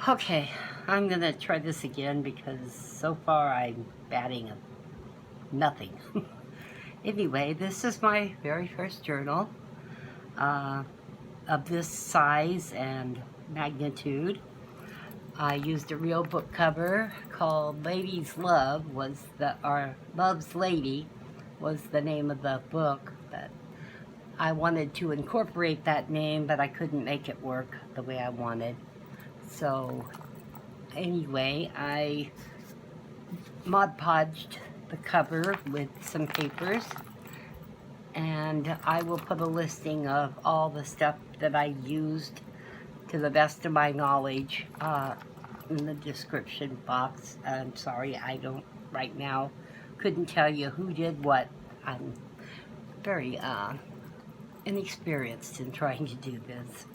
Okay, I'm gonna try this again because so far I'm batting nothing. Anyway, this is my very first journal of this size and magnitude. I used a real book cover called Lady's Love, or Love's Lady was the name of the book, but I wanted to incorporate that name, but I couldn't make it work the way I wanted. So anyway, I Mod Podged the cover with some papers, and I will put a listing of all the stuff that I used to the best of my knowledge in the description box. I'm sorry, I don't right now couldn't tell you who did what. I'm very inexperienced in trying to do this,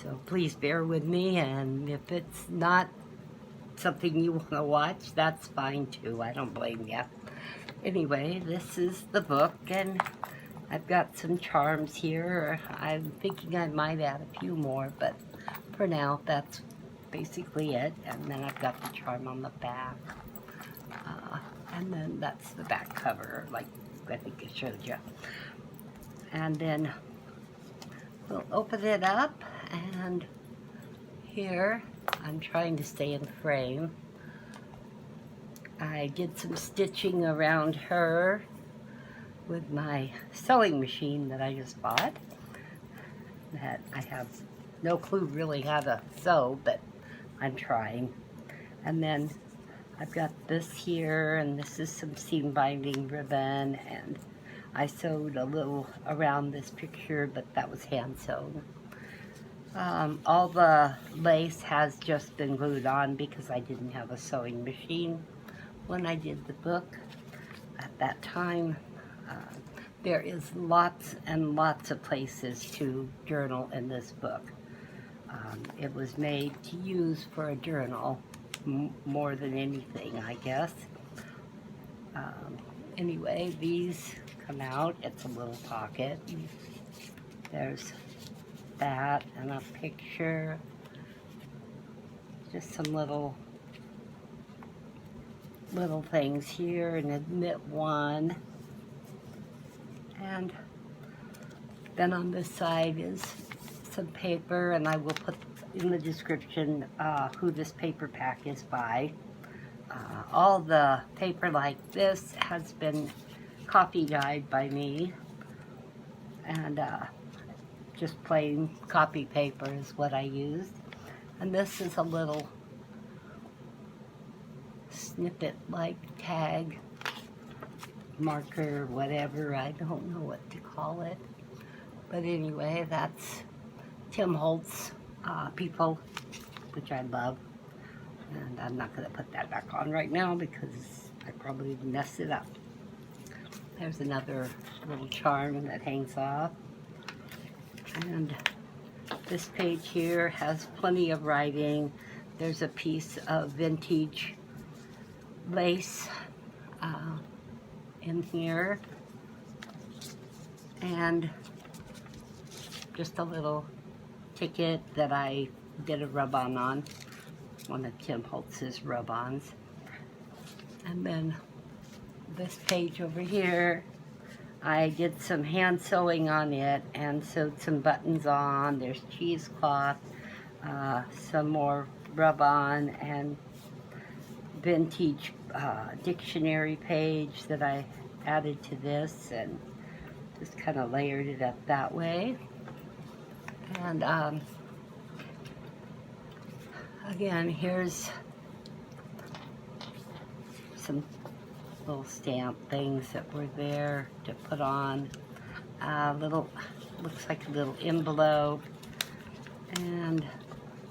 so please bear with me, and if it's not something you want to watch, that's fine too. I don't blame you. Anyway, this is the book, and I've got some charms here. I'm thinking I might add a few more, but for now, that's basically it. And then I've got the charm on the back. And then that's the back cover, like I think I showed you. And then we'll open it up, and here I'm trying to stay in frame. I did some stitching around her with my sewing machine that I just bought. That I have no clue really how to sew, but I'm trying. And then I've got this here, and this is some seam binding ribbon, and I sewed a little around this picture, but that was hand sewn. All the lace has just been glued on because I didn't have a sewing machine when I did the book at that time. There is lots and lots of places to journal in this book. It was made to use for a journal more than anything, I guess. Anyway, these come out. It's a little pocket. There's that and a picture. Just some little things here, and admit one. And then on this side is some paper, and I will put in the description who this paper pack is by. All the paper like this has been copy dyed by me, and just plain copy paper is what I used. And this is a little snippet like tag, marker, whatever, I don't know what to call it. But anyway, that's Tim Holtz People, which I love. And I'm not going to put that back on right now because I probably messed it up. There's another little charm that hangs off. And this page here has plenty of writing. There's a piece of vintage lace in here, and just a little ticket that I did a rub-on on, one of Tim Holtz's rub-ons. And then this page over here, I did some hand sewing on it and sewed some buttons on. There's cheesecloth, some more rub-on, and vintage dictionary page that I added to this, and just kind of layered it up that way. And again, here's some little stamp things that were there to put on. Looks like a little envelope, and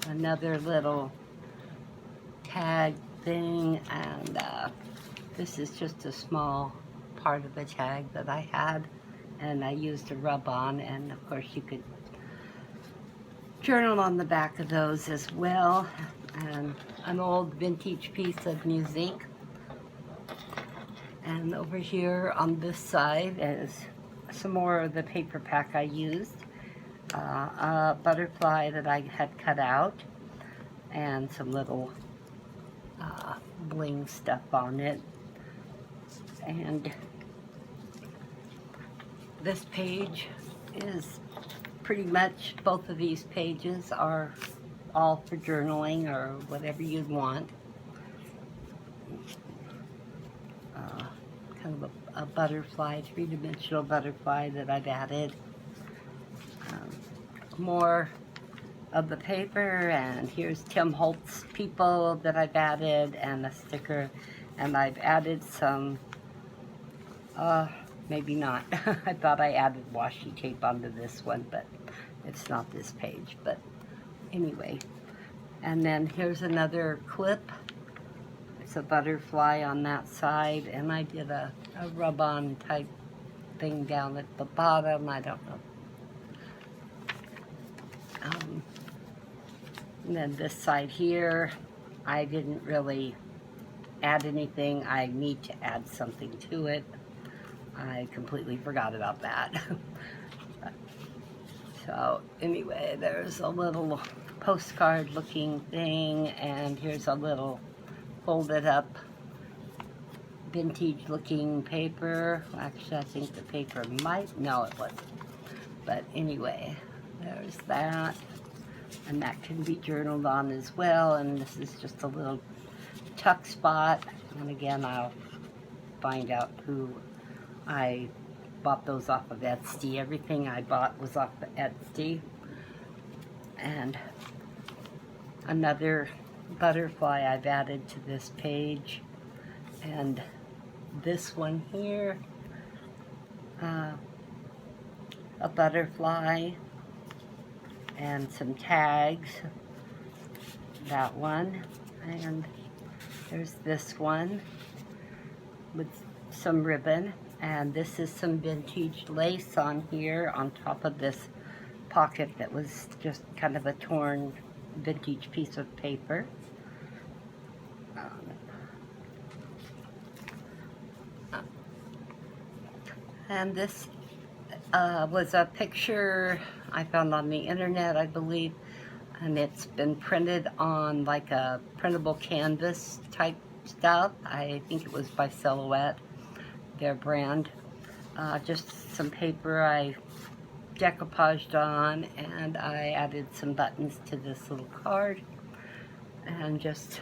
another little tag thing, and this is just a small part of a tag that I had, and I used a rub-on, and of course you could journal on the back of those as well. And an old vintage piece of music. And over here on this side is some more of the paper pack I used. A butterfly that I had cut out. and some little bling stuff on it. And this page is pretty much, both of these pages are all for journaling or whatever you'd want. Kind of a butterfly, three-dimensional butterfly that I've added. More of the paper, and here's Tim Holtz people that I've added, and a sticker, and I've added some, maybe not. I thought I added washi tape onto this one, but it's not this page, but anyway. And then here's another clip. It's a butterfly on that side, and I did a rub-on type thing down at the bottom. I don't know. And then this side here, I didn't really add anything. I need to add something to it. I completely forgot about that. So anyway, there's a little postcard looking thing, and here's a little folded up vintage looking paper. Actually, I think the paper might, no it wasn't. But anyway, there's that. And that can be journaled on as well. And this is just a little tuck spot. And again, I'll find out who I bought those off of Etsy. Everything I bought was off of Etsy. And another butterfly I've added to this page. And this one here, a butterfly and some tags, that one, and there's this one with some ribbon, and this is some vintage lace on here on top of this pocket that was just kind of a torn vintage piece of paper. And this was a picture I found on the internet, I believe, and it's been printed on like a printable canvas type stuff. I think it was by Silhouette, their brand. Just some paper I decoupaged on, and I added some buttons to this little card, and just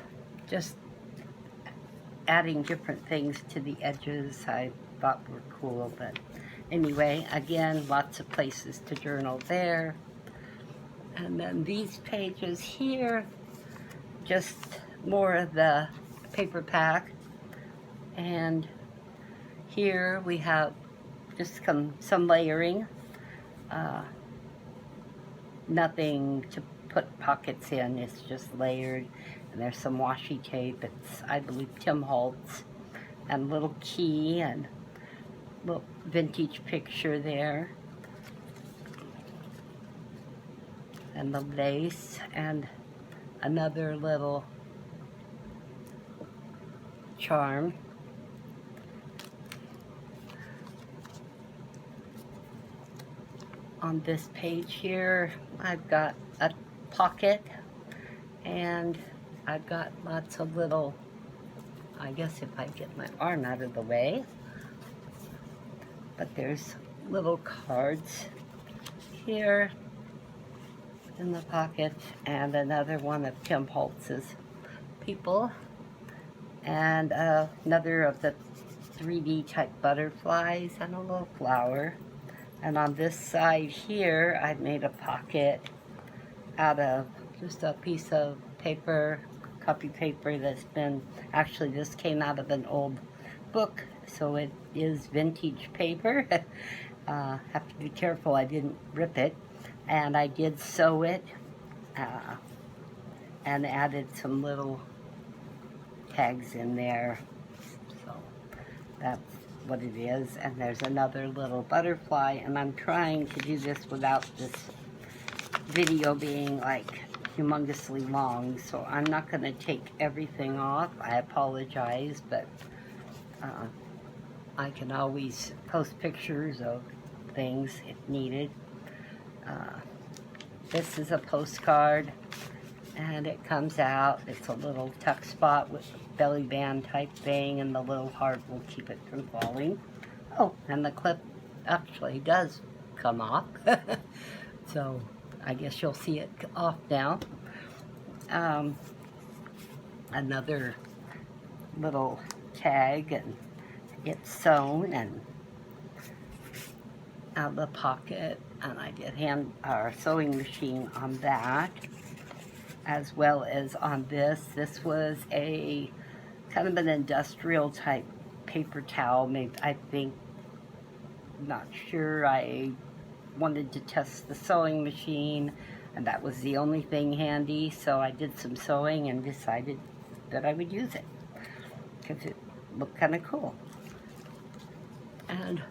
adding different things to the edges I thought were cool. But anyway, again, lots of places to journal there. And then these pages here, just more of the paper pack. And here we have just some layering. Nothing to put pockets in, it's just layered. And there's some washi tape. It's, I believe, Tim Holtz. And a little key and little vintage picture there, and the lace, and another little charm. On this page here, I've got a pocket, and I've got lots of little, I guess if I get my arm out of the way, but there's little cards here in the pocket, and another one of Tim Holtz's people, and another of the 3D type butterflies, and a little flower. And on this side here, I've made a pocket out of just a piece of paper, copy paper that's been, actually this came out of an old book, so it is vintage paper. Have to be careful I didn't rip it. And I did sew it and added some little tags in there. So that's what it is. And there's another little butterfly, and I'm trying to do this without this video being like humongously long, so I'm not going to take everything off. I apologize, but I can always post pictures of things if needed. This is a postcard and it comes out. It's a little tuck spot with a belly band type thing, and the little heart will keep it from falling. Oh, and the clip actually does come off. So I guess you'll see it off now. Another little tag, and it's sewn and out of the pocket, and I did sewing machine on that, as well as on this. This was a kind of an industrial type paper towel, maybe, I think, not sure. I wanted to test the sewing machine, and that was the only thing handy, so I did some sewing and decided that I would use it because it looked kind of cool. And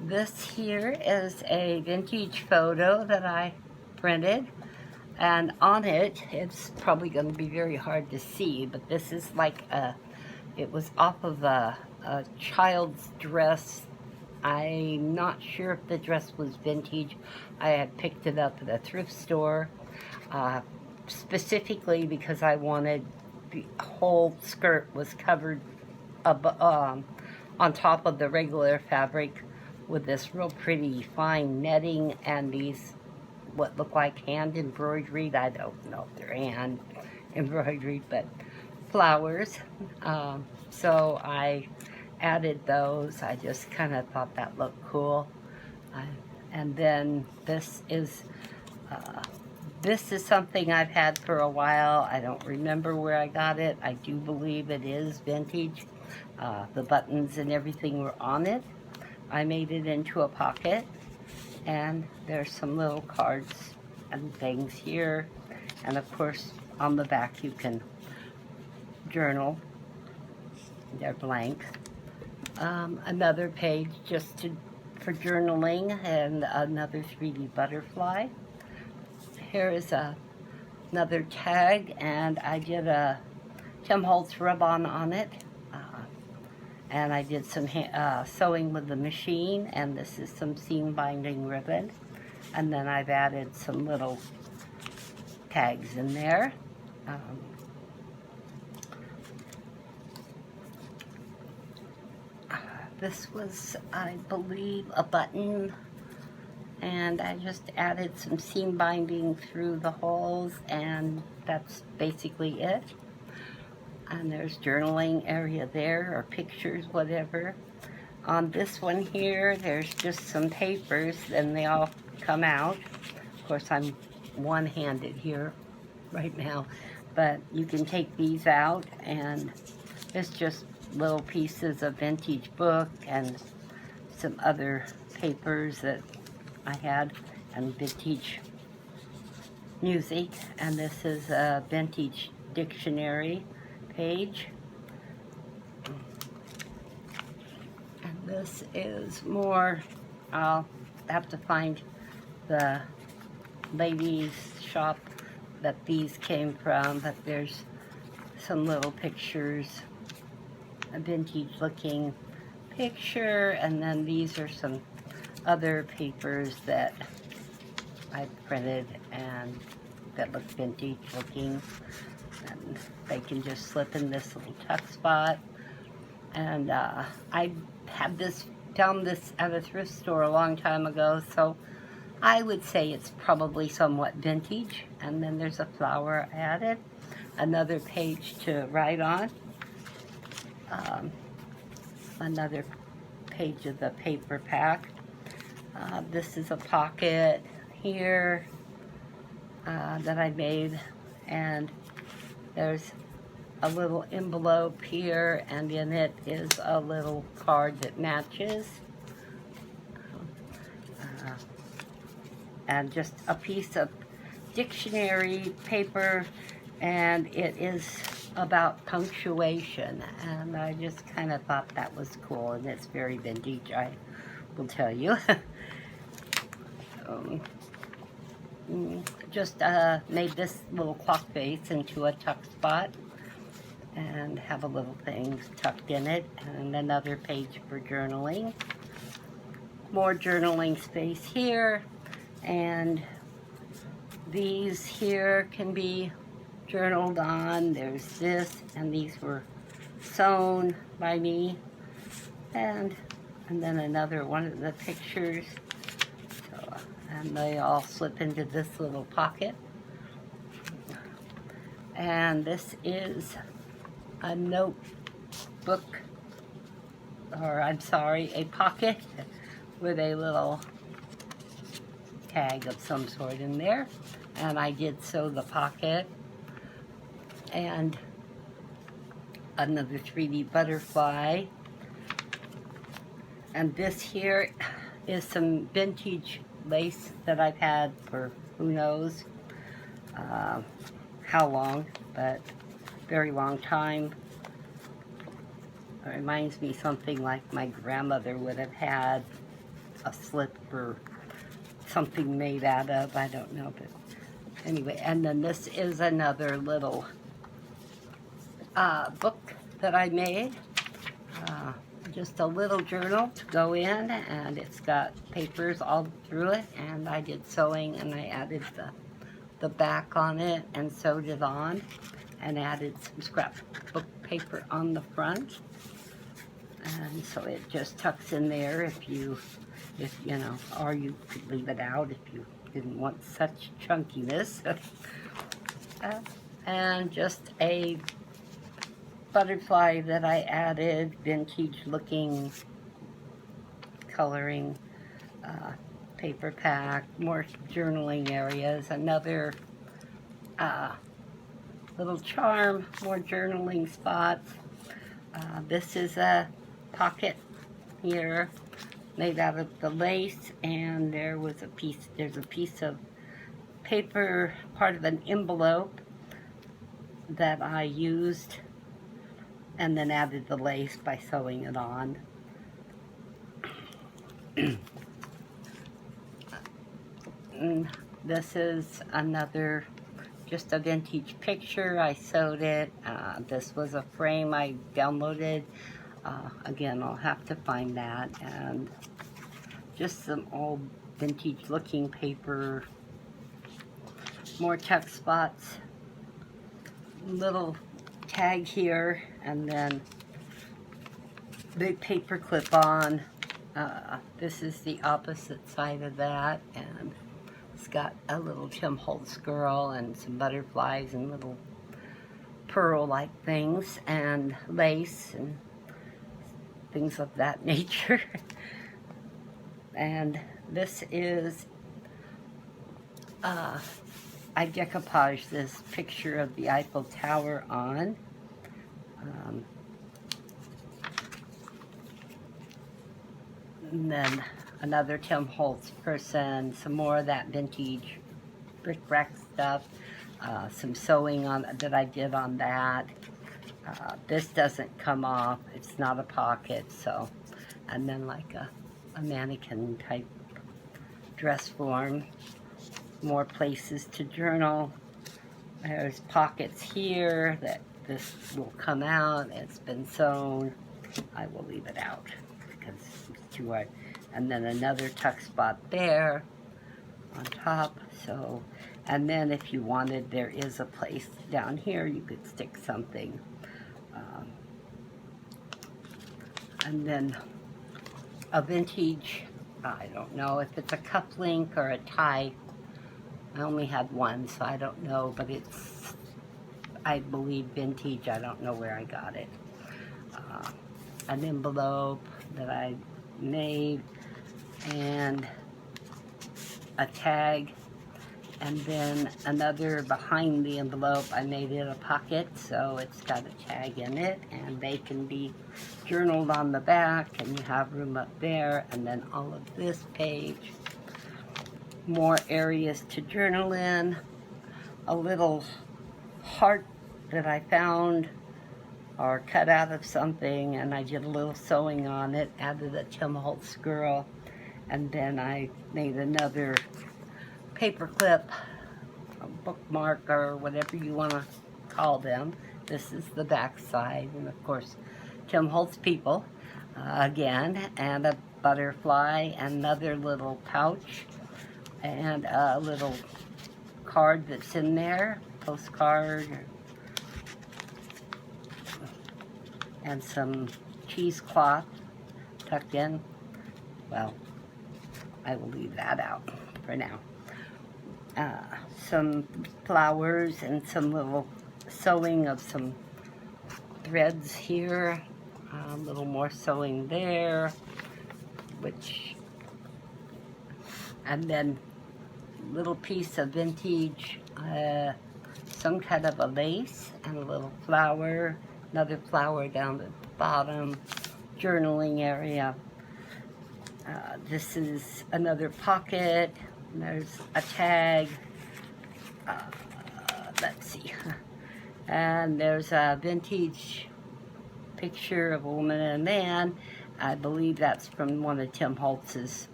this here is a vintage photo that I printed, and on it, it's probably going to be very hard to see, but this is like it was off of a child's dress. I'm not sure if the dress was vintage. I had picked it up at a thrift store, specifically because I wanted the whole skirt was covered on top of the regular fabric with this real pretty fine netting and these what look like hand embroidered. I don't know if they're hand embroidered, but flowers. So I added those. I just kind of thought that looked cool. And then this is something I've had for a while. I don't remember where I got it. I do believe it is vintage. The buttons and everything were on it. I made it into a pocket, and there's some little cards and things here. And of course, on the back you can journal. They're blank. Another page just for journaling, and another 3D butterfly. Here is another tag, and I did a Tim Holtz rub-on on it. And I did some sewing with the machine, and this is some seam binding ribbon. And then I've added some little tags in there. This was, I believe, a button, and I just added some seam binding through the holes, and that's basically it. And there's journaling area there, or pictures, whatever. On this one here, there's just some papers, and they all come out. Of course, I'm one-handed here right now, but you can take these out, and it's just little pieces of vintage book and some other papers that I had, and vintage music. And this is a vintage dictionary page, and this is more, I'll have to find the ladies' shop that these came from, but there's some little pictures, a vintage looking picture, and then these are some other papers that I printed and that look vintage looking, and they can just slip in this little tuck spot. And I had found this at a thrift store a long time ago, so I would say it's probably somewhat vintage. And then there's a flower added, another page to write on, another page of the paper pack. This is a pocket here that I made, and there's a little envelope here, and in it is a little card that matches, and just a piece of dictionary paper, and it is about punctuation, and I just kind of thought that was cool, and it's very vintage, I will tell you. Just made this little clock face into a tuck spot, and have a little thing tucked in it, and another page for journaling. More journaling space here, and these here can be journaled on. There's this, and these were sewn by me. And then another one of the pictures. So, and they all slip into this little pocket. And this is a notebook, or I'm sorry, a pocket with a little tag of some sort in there. And I did sew the pocket. And another 3D butterfly. And this here is some vintage lace that I've had for who knows how long, but very long time. It reminds me something like my grandmother would have had a slip or something made out of, I don't know, but anyway. And then this is another little book that I made. Just a little journal to go in, and it's got papers all through it, and I did sewing, and I added the back on it and sewed it on, and added some scrapbook paper on the front. And so it just tucks in there if you know, or you could leave it out if you didn't want such chunkiness. And just a butterfly that I added, vintage looking coloring, paper pack, more journaling areas, another little charm, more journaling spots. This is a pocket here made out of the lace, and there's a piece of paper, part of an envelope that I used and then added the lace by sewing it on. This is another, just a vintage picture. I sewed it. This was a frame I downloaded. Again, I'll have to find that. And just some old vintage looking paper. More tuck spots. Little tag here, and then big paper clip on. This is the opposite side of that, and it's got a little Tim Holtz girl and some butterflies and little pearl-like things and lace and things of that nature. And this is I decoupaged this picture of the Eiffel Tower on. And then another Tim Holtz person, some more of that vintage bric-a-brac stuff, some sewing on that I did on that. This doesn't come off, it's not a pocket, so, and then like a mannequin type dress form. More places to journal. There's pockets here that this will come out. It's been sewn. I will leave it out because it's too hard. And then another tuck spot there on top. So, and then if you wanted, there is a place down here you could stick something. And then a vintage, I don't know if it's a cuff link or a tie. I only had one, so I don't know, but it's, I believe, vintage. I don't know where I got it. An envelope that I made, and a tag, and then another behind the envelope. I made it a pocket, so it's got a tag in it, and they can be journaled on the back, and you have room up there, and then all of this page. More areas to journal in. A little heart that I found or cut out of something, and I did a little sewing on it, added a Tim Holtz girl, and then I made another paper clip, a bookmark, or whatever you want to call them. This is the back side, and of course Tim Holtz people again, and a butterfly, another little pouch, and a little card that's in there, postcard, and some cheesecloth tucked in. Well, I will leave that out for now. Some flowers and some little sewing of some threads here. A little more sewing there, and then little piece of vintage, some kind of a lace and a little flower, another flower down at the bottom, journaling area. This is another pocket. There's a tag. Let's see. And there's a vintage picture of a woman and a man. I believe that's from one of Tim Holtz's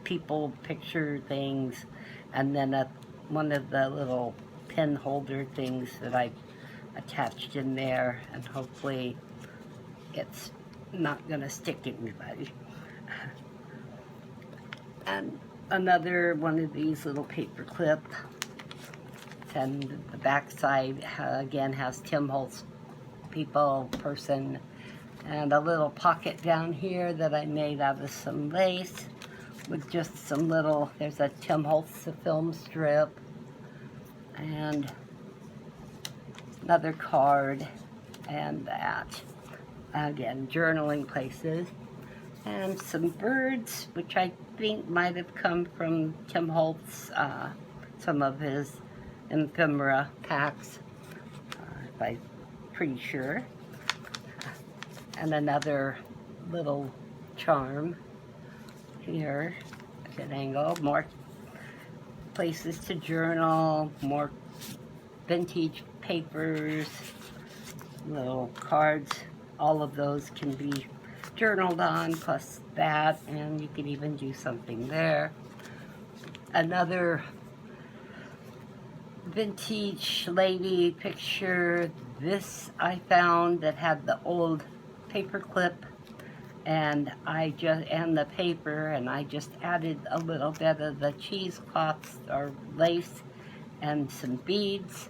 people picture things. And then one of the little pen holder things that I attached in there. And hopefully it's not going to stick anybody. And another one of these little paper clip, and the back side again has Tim Holtz person, and a little pocket down here that I made out of some lace with just some little, there's a Tim Holtz film strip, and another card, and that. Again, journaling places. And some birds, which I think might have come from Tim Holtz, some of his ephemera packs, I'm pretty sure. And another little charm here at an angle. More places to journal, more vintage papers, little cards. All of those can be journaled on, plus that, and you can even do something there. Another vintage lady picture. This I found that had the old paper clip and the paper, and I just added a little bit of the cheesecloth or lace and some beads,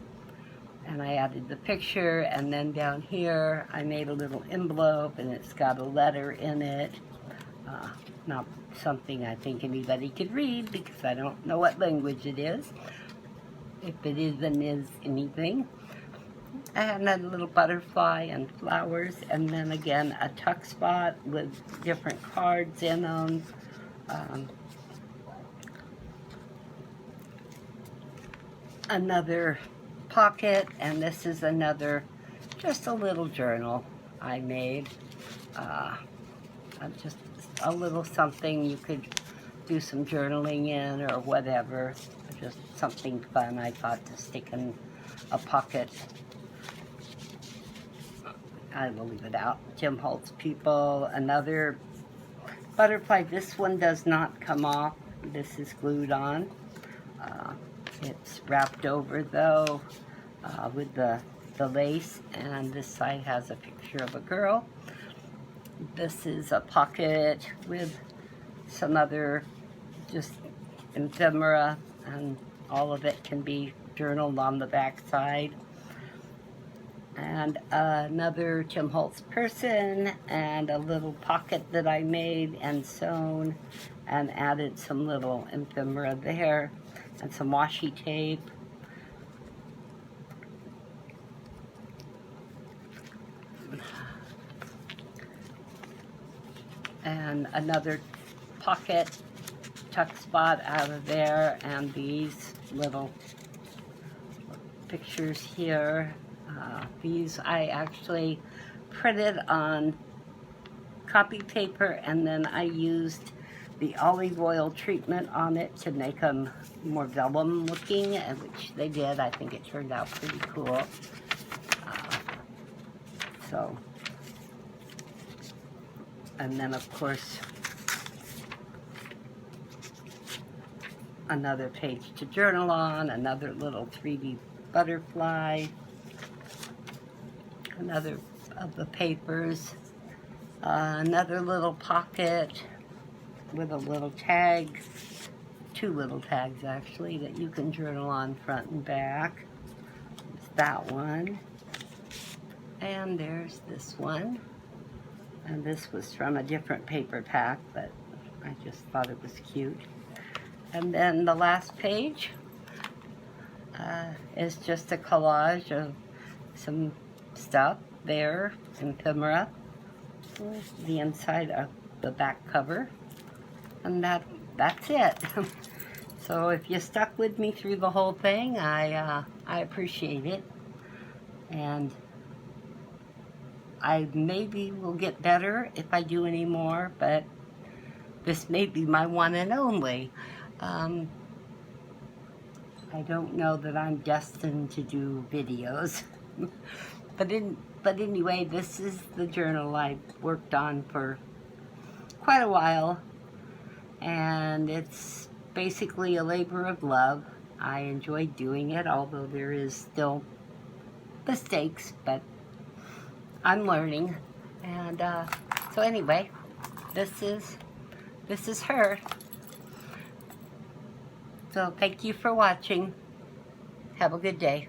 and I added the picture, and then down here I made a little envelope, and it's got a letter in it. Not something I think anybody could read because I don't know what language it is, if it even is anything. And a little butterfly and flowers, and then again a tuck spot with different cards in them. Another pocket, and this is another, just a little journal I made. Just a little something you could do some journaling in or whatever. Just something fun I thought to stick in a pocket. I will leave it out. Tim Holtz people. Another butterfly. This one does not come off. This is glued on. It's wrapped over though with the lace, and this side has a picture of a girl. This is a pocket with some other just ephemera, and all of it can be journaled on the back side. And another Tim Holtz person, and a little pocket that I made and sewn and added some little ephemera there, and some washi tape. And another pocket tuck spot out of there, and these little pictures here. These I actually printed on copy paper, and then I used the olive oil treatment on it to make them more vellum looking, and which they did. I think it turned out pretty cool. And then of course another page to journal on, another little 3D butterfly, another of the papers, another little pocket with a little tag, two little tags actually that you can journal on front and back. There's that one. And there's this one. And this was from a different paper pack, but I just thought it was cute. And then the last page is just a collage of some stuff there, ephemera, the inside of the back cover, and that's it. So if you stuck with me through the whole thing, I appreciate it, and I maybe will get better if I do any more, but this may be my one and only. I don't know that I'm destined to do videos, but anyway, this is the journal I worked on for quite a while, and it's basically a labor of love. I enjoy doing it, although there is still mistakes, but I'm learning. And so anyway, this is her. So thank you for watching. Have a good day.